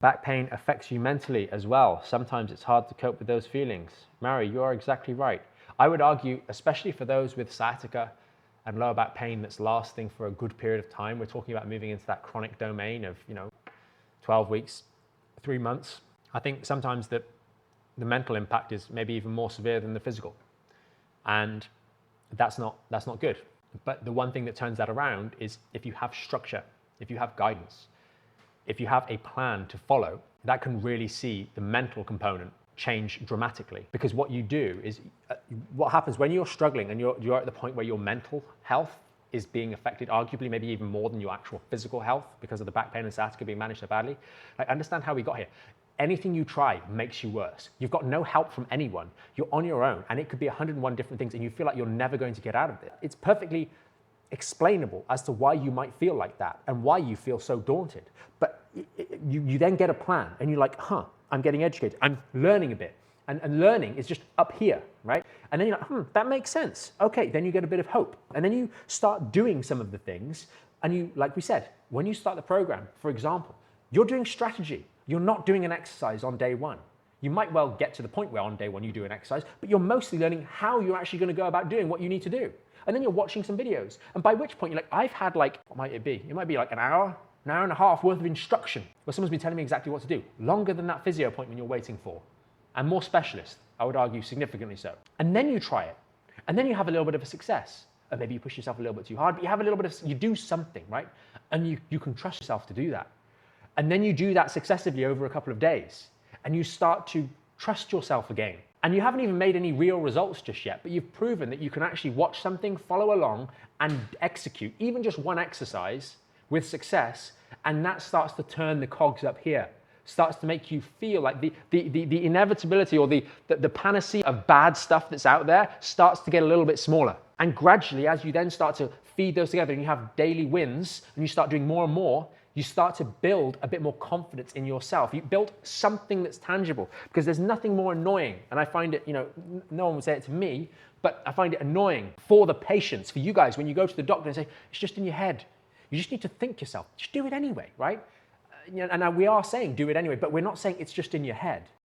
Back pain affects you mentally as well. Sometimes it's hard to cope with those feelings. Mary, you are exactly right. I would argue, especially for those with sciatica and lower back pain that's lasting for a good period of time, we're talking about moving into that chronic domain of, 12 weeks, 3 months. I think sometimes the mental impact is maybe even more severe than the physical. And that's not good. But the one thing that turns that around is if you have structure, if you have guidance, if you have a plan to follow, that can really see the mental component change dramatically. Because what you do is, what happens when you're struggling and you're at the point where your mental health is being affected, arguably maybe even more than your actual physical health because of the back pain and sciatica being managed so badly. Like, understand how we got here. Anything you try makes you worse. You've got no help from anyone. You're on your own, and it could be 101 different things, and you feel like you're never going to get out of it. It's perfectly explainable as to why you might feel like that and why you feel so daunted. But you then get a plan, and you're like, I'm getting educated. I'm learning a bit. And learning is just up here, right? And then you're like, that makes sense. Okay, then you get a bit of hope. And then you start doing some of the things, and you, like we said, when you start the program, for example, you're doing strategy. You're not doing an exercise on day one. You might well get to the point where on day one you do an exercise, but you're mostly learning how you're actually going to go about doing what you need to do. And then you're watching some videos. And by which point you're like, I've had what might it be? It might be like an hour and a half worth of instruction where someone's been telling me exactly what to do. Longer than that physio appointment you're waiting for. And more specialist, I would argue significantly so. And then you try it. And then you have a little bit of a success. Or maybe you push yourself a little bit too hard, but you have a little bit of, you do something, right? And you can trust yourself to do that. And then you do that successively over a couple of days. And you start to trust yourself again. And you haven't even made any real results just yet, but you've proven that you can actually watch something, follow along, and execute even just one exercise with success, and that starts to turn the cogs up here. Starts to make you feel like the inevitability or the panacea of bad stuff that's out there starts to get a little bit smaller. And gradually, as you then start to feed those together and you have daily wins and you start doing more and more, you start to build a bit more confidence in yourself. You build something that's tangible, because there's nothing more annoying. And I find it, no one would say it to me, but I find it annoying for the patients, for you guys, when you go to the doctor and say, it's just in your head. You just need to think yourself. Just do it anyway, right? And we are saying do it anyway, but we're not saying it's just in your head.